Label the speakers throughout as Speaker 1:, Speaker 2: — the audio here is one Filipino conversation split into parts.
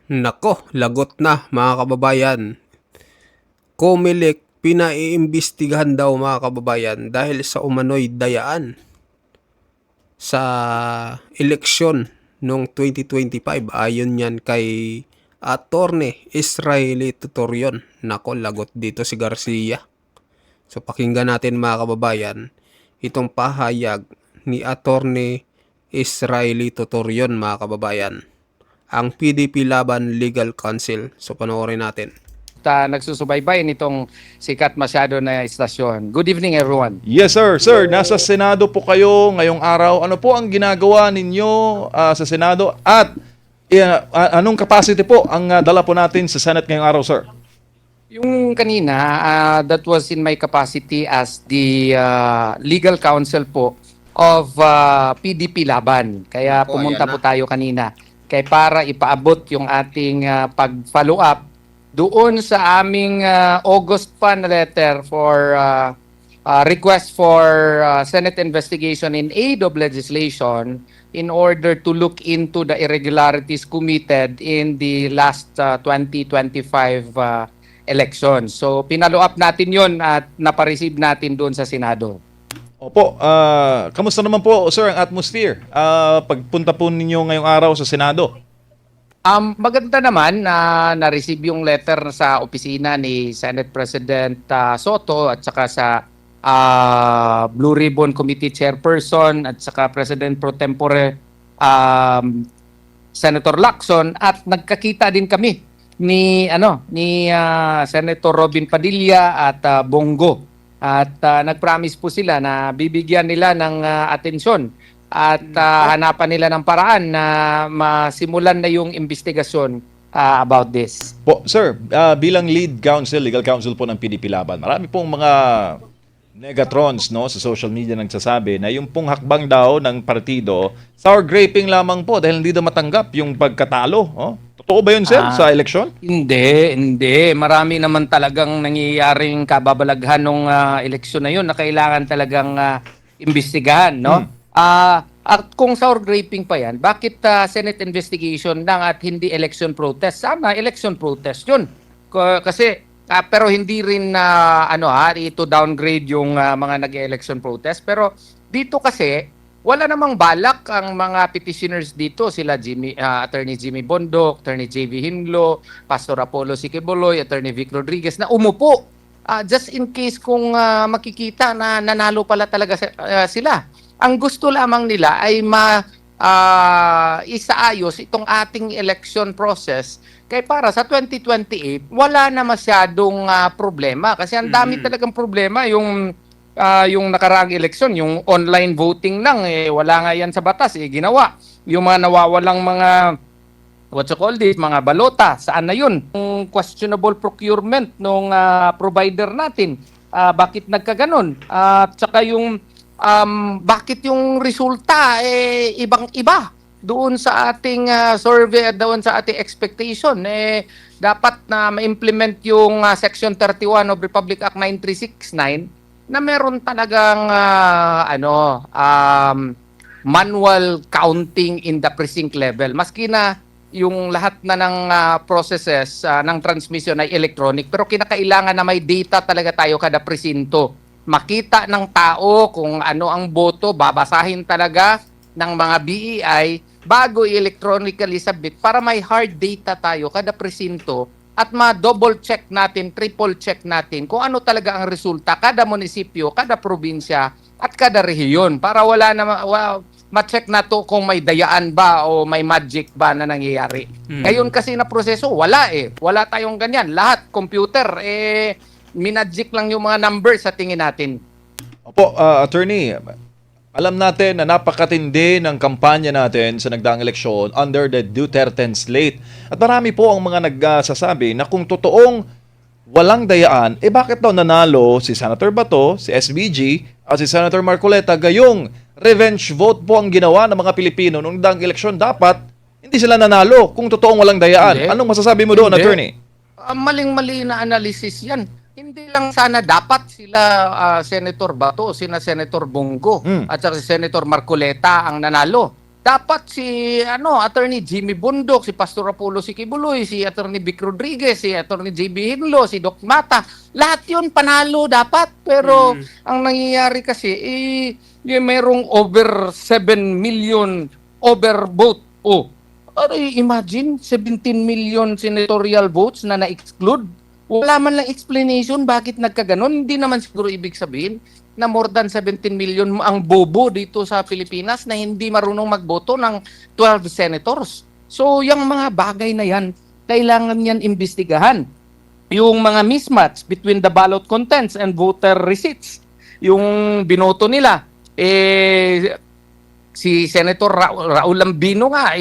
Speaker 1: Nako, lagot na mga kababayan. Comelec pinaiimbestigahan daw mga kababayan dahil sa umano'y dayaan sa eleksyon noong 2025. Ayon yan kay Attorney Israeli Tutorion. Nako, lagot dito si Garcia. So pakinggan natin mga kababayan itong pahayag ni Attorney Israeli Tutorion mga kababayan, ang PDP Laban Legal Counsel. So panoorin natin.
Speaker 2: Nagsusubaybay nitong sikat masyado na istasyon. Good evening, everyone.
Speaker 3: Yes, sir. Sir, nasa Senado po kayo ngayong araw. Ano po ang ginagawa ninyo sa Senado? At anong capacity po ang dala po natin sa Senate ngayong araw, sir?
Speaker 2: Yung kanina, that was in my capacity as the legal counsel po of PDP Laban. Kaya pumunta po tayo kanina kaya para ipaabot yung ating pag-follow up doon sa aming August pa na letter for request for Senate investigation in aid of legislation in order to look into the irregularities committed in the last 2025 elections. So pinalo up natin yon at napareceive natin doon sa Senado.
Speaker 3: Opo, kamusta naman po, sir, ang atmosphere pagpunta po ninyo ngayong araw sa Senado?
Speaker 2: Maganda naman na na-receive yung letter sa opisina ni Senate President Soto at saka sa Blue Ribbon Committee Chairperson at saka President Pro Tempore Senator Lacson, at nagkakita din kami ni Senator Robin Padilla at Bongo, at nagpromise po sila na bibigyan nila ng atensyon at hanapan nila ng paraan na masimulan na yung investigasyon about this.
Speaker 3: Po, sir, bilang lead counsel, legal counsel po ng PDP Laban, marami pong mga negatrons sa social media nagsasabi na yung pong hakbang daw ng partido, sour graping lamang po dahil hindi daw matanggap yung pagkatalo. Totoo ba yun, sir, sa eleksyon?
Speaker 2: Hindi. Marami naman talagang nangyayaring kababalaghan ng eleksyon na yun na kailangan talagang imbestigahan, no? At kung sour graping pa yan, bakit Senate investigation lang at hindi election protest? Sana election protest yun. Kasi, pero hindi rin ito downgrade yung mga nag-election protest. Pero dito kasi, wala namang balak ang mga petitioners dito. Sila Attorney Jimmy Bondoc, Attorney J.V. Hinlo, Pastor Apollo Siquiboloy, Attorney Vic Rodriguez na umupo. Just in case kung makikita na nanalo pala talaga sila. Ang gusto lamang nila ay isaayos itong ating election process kaya para sa 2028 wala na masyadong problema kasi ang dami talagang problema yung nakaraang eleksyon, yung online voting lang wala nga yan sa batas ginawa. Yung mga nawawalang mga mga balota, saan na yun? Yung questionable procurement ng provider natin, bakit nagkaganon? Tsaka yung bakit yung resulta ibang-iba doon sa ating survey at doon sa ating expectation. Dapat na ma-implement yung Section 31 of Republic Act 9369 na meron talagang manual counting in the precinct level. Maski na yung lahat na ng processes ng transmission ay electronic, pero kinakailangan na may data talaga tayo kada presinto. Makita ng tao kung ano ang boto, babasahin talaga ng mga BEI bago i-electronically submit para may hard data tayo kada presinto at ma-double check natin, triple check natin kung ano talaga ang resulta kada munisipyo, kada probinsya at kada rehiyon para wala na ma-check na to kung may dayaan ba o may magic ba na nangyayari. Ngayon kasi na proseso, wala Wala tayong ganyan. Lahat, computer, minagic lang yung mga numbers sa tingin natin.
Speaker 3: Opo, attorney, alam natin na napakatindi ng kampanya natin sa nagdaang eleksyon under the Duterte slate. At marami po ang mga nagsasabi na kung totoong walang dayaan, bakit daw nanalo si Senator Bato, si SBG, at si Senator Marcoleta, gayong revenge vote po ang ginawa ng mga Pilipino noong nagdaang eleksyon. Dapat hindi sila nanalo kung totoong walang dayaan. Anong masasabi mo doon, attorney?
Speaker 2: Maling-mali na analysis yan. Hindi lang sana dapat sila Senator Bato, sina Senator Bongo at saka si Senator Marcoleta ang nanalo. dapat si Attorney Jimmy Bundok, si Pastor Apollo Sikibuloy, si Attorney Vic Rodriguez, si Attorney JB Hinlo, si Doc Mata, lahat 'yun panalo dapat. Pero ang nangyayari kasi yung merong over 7 million overvote. Imagine 17 million senatorial votes na na-exclude. Wala man lang explanation bakit nagkaganon. Hindi naman siguro ibig sabihin na more than 17 million ang bobo dito sa Pilipinas na hindi marunong magboto ng 12 senators. So, yung mga bagay na yan, kailangan yan imbestigahan. Yung mga mismatch between the ballot contents and voter receipts. Yung binoto nila, si Senator Raul Lambino nga,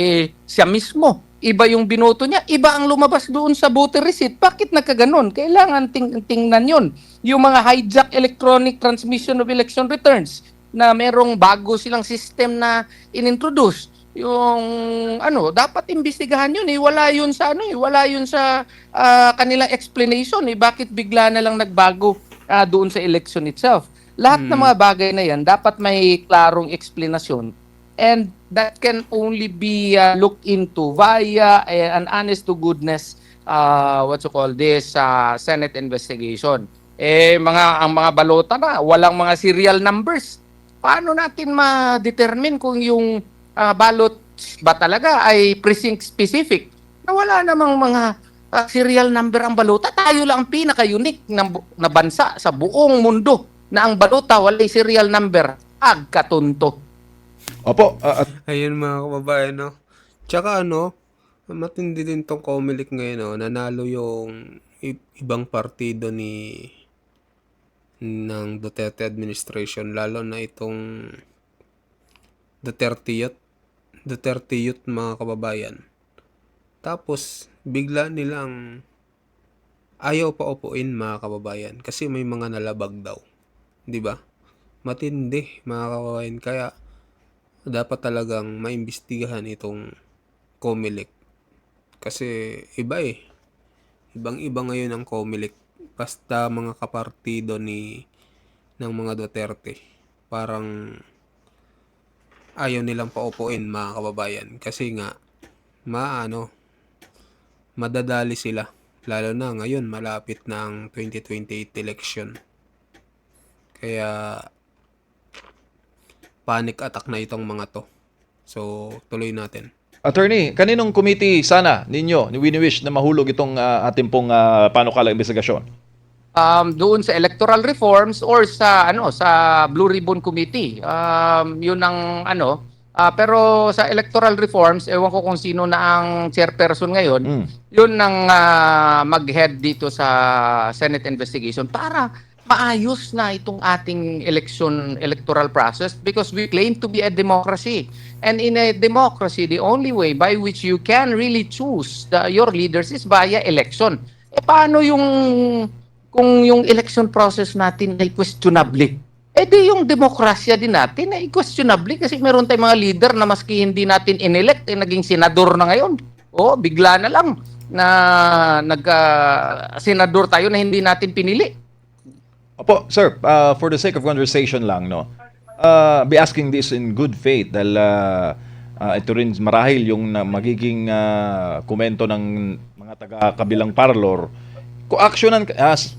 Speaker 2: siya mismo, iba yung binoto niya, iba ang lumabas doon sa voter receipt. Bakit nagkaganon? Kailangan tingnan yun. Yung mga hijack electronic transmission of election returns na merong bago silang system na inintroduce. Yung dapat imbestigahan yun. Wala yun sa wala yun sa kanilang explanation. Bakit bigla na lang nagbago doon sa election itself? Lahat ng mga bagay na yan, dapat may klarong explanation. And that can only be looked into via an honest to goodness Senate investigation. Ang mga balota na walang mga serial numbers. Paano natin ma-determine kung yung ballot ba talaga ay precinct specific? Na wala namang mga serial number ang balota. Tayo lang ang pinaka-unique na bansa sa buong mundo na ang balota walay serial number. Agkatunto.
Speaker 3: Opo,
Speaker 1: Ayun mga kababayan, no? Tsaka matindi din tong Comelec ngayon, no? Nanalo yung ibang partido ng Duterte administration, lalo na itong Duterte Youth mga kababayan. Tapos bigla nilang ayaw pa upuin mga kababayan kasi may mga nalabag daw, 'di ba? Matindi mga kababayan, kaya dapat talagang maimbestigahan itong Comelec. Kasi ibang-iba ngayon ang Comelec. Basta mga kapartido ng mga Duterte. Parang ayaw nilang paupuin mga kababayan. Kasi nga, madadali sila. Lalo na ngayon, malapit na ang 2028 election. Kaya panic attack na itong mga to. So, tuloy natin.
Speaker 3: Attorney, kaninong committee sana ninyo ni wini-wish na mahulog itong ating pong panukalang investigasyon?
Speaker 2: Doon sa electoral reforms or sa Blue Ribbon Committee. Yun ang pero sa electoral reforms, ewan ko kung sino na ang chairperson ngayon. Yun ang mag-head dito sa Senate investigation para maayos na itong ating electoral process, because we claim to be a democracy. And in a democracy, the only way by which you can really choose your leaders is via election. Paano kung yung election process natin ay questionable? Di yung demokrasya din natin ay questionable kasi meron tayong mga leader na maski hindi natin inelect, naging senador na ngayon. Bigla na lang na senador tayo na hindi natin pinili.
Speaker 3: Opo, sir, for the sake of conversation lang, be asking this in good faith dahil ito rin marahil yung magiging komento ng mga taga-kabilang parlor. Kung actionan,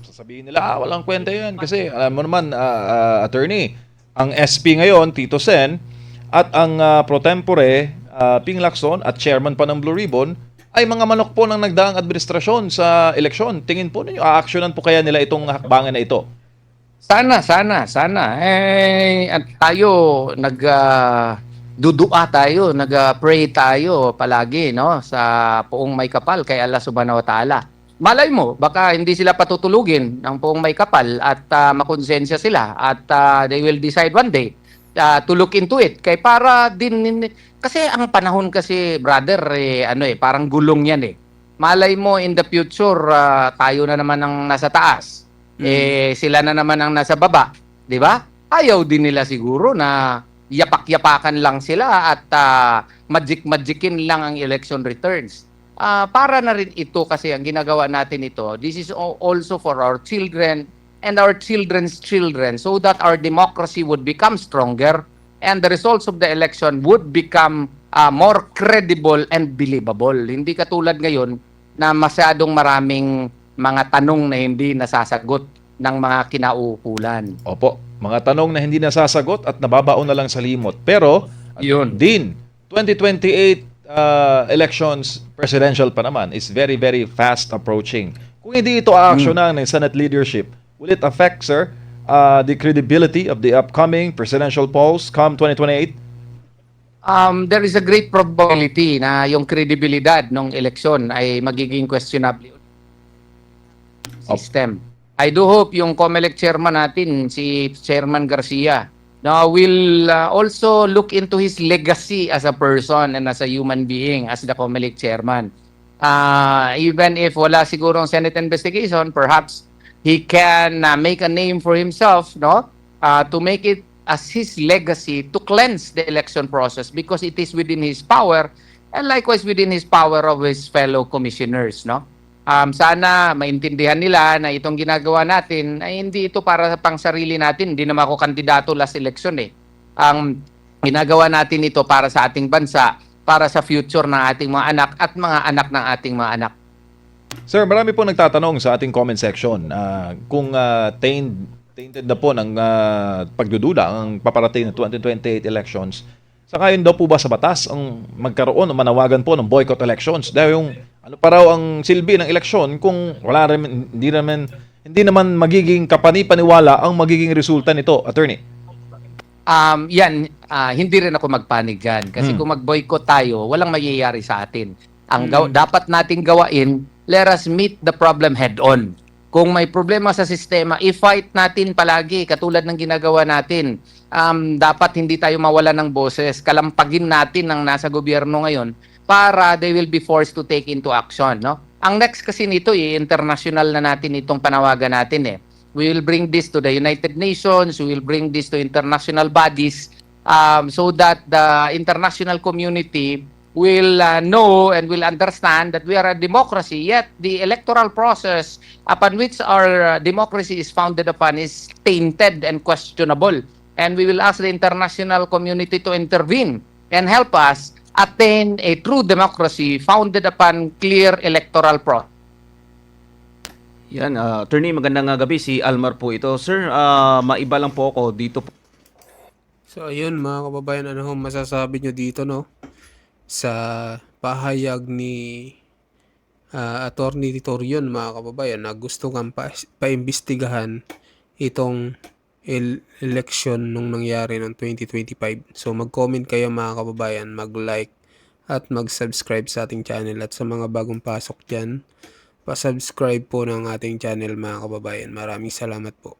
Speaker 3: sasabihin nila, walang kwenta yan. Kasi alam mo naman, attorney, ang SP ngayon, Tito Sen, at ang pro tempore, Ping Lacson, at chairman pa ng Blue Ribbon, ay mga manok po ng nagdaang administrasyon sa eleksyon. Tingin po ninyo, actionan po kaya nila itong hakbangan na ito?
Speaker 2: Sana. At tayo dudua tayo, nag-pray tayo palagi, sa Poong May Kapal kay Allah Subhanahu wa Ta'ala. Malay mo, baka hindi sila patutulugin ng Poong May Kapal at makonsensya sila at they will decide one day to look into it. Kaya para din kasi ang panahon kasi, brother, parang gulong yan . Malay mo in the future tayo na naman ang nasa taas. Sila na naman ang nasa baba, 'di ba? Ayaw din nila siguro na yapak-yapakan lang sila at magic-magicin lang ang election returns. Para na rin ito kasi ang ginagawa natin ito. This is also for our children and our children's children so that our democracy would become stronger and the results of the election would become more credible and believable. Hindi katulad ngayon na masyadong maraming mga tanong na hindi nasasagot ng mga kinauukulan.
Speaker 3: Opo, mga tanong na hindi nasasagot at nababaon na lang sa limot. Pero,
Speaker 2: Yun.
Speaker 3: Dean, 2028 elections, presidential pa naman, is very, very fast approaching. Kung hindi ito aaksyonan ng Senate leadership, will it affect, sir, the credibility of the upcoming presidential polls come 2028?
Speaker 2: There is a great probability na yung credibilidad ng eleksyon ay magiging questionable system. I do hope yung COMELEC chairman natin, si Chairman Garcia, will also look into his legacy as a person and as a human being as the COMELEC chairman. Even if wala siguro ang Senate investigation, perhaps he can make a name for himself, no? To make it as his legacy to cleanse the election process because it is within his power and likewise within his power of his fellow commissioners, no? Sana maintindihan nila na itong ginagawa natin ay hindi ito para sa pangsarili natin. Hindi naman ako kandidato last election eh. Ang ginagawa natin ito para sa ating bansa, para sa future ng ating mga anak at mga anak ng ating mga anak.
Speaker 3: Sir, marami po nagtatanong sa ating comment section kung tainted na po ng pagdududa ang paparating na 2028 elections. Sakayon daw po ba sa batas ang magkaroon o manawagan po ng boycott elections? Dahil yung ano pa raw ang silbi ng eleksyon kung wala rin, hindi naman magiging kapani-paniwala ang magiging resulta nito, attorney?
Speaker 2: Hindi rin ako magpanig dyan. Kasi kung mag-boycott tayo, walang mayayari sa atin. Ang dapat nating gawain, let us meet the problem head-on. Kung may problema sa sistema, i-fight natin palagi, katulad ng ginagawa natin. Dapat hindi tayo mawala ng boses. Kalampagin natin ang nasa gobyerno ngayon para they will be forced to take into action. No? Ang next kasi nito, international na natin itong panawagan natin eh. We will bring this to the United Nations, we will bring this to international bodies so that the international community will know and will understand that we are a democracy, yet the electoral process upon which our democracy is founded upon is tainted and questionable. And we will ask the international community to intervene and help us attain a true democracy founded upon clear electoral process.
Speaker 4: Yan, attorney, magandang gabi. Si Almar po ito. Sir, maiba lang po ako dito po.
Speaker 1: So ayun mga kababayan, ano ho masasabi nyo dito, no? Sa pahayag ni Attorney Torion, mga kababayan, na gusto kang paimbestigahan itong election nung nangyari noong 2025. So mag-comment kayo mga kababayan, mag-like at mag-subscribe sa ating channel, at sa mga bagong pasok dyan, pa-subscribe po ng ating channel mga kababayan. Maraming salamat po.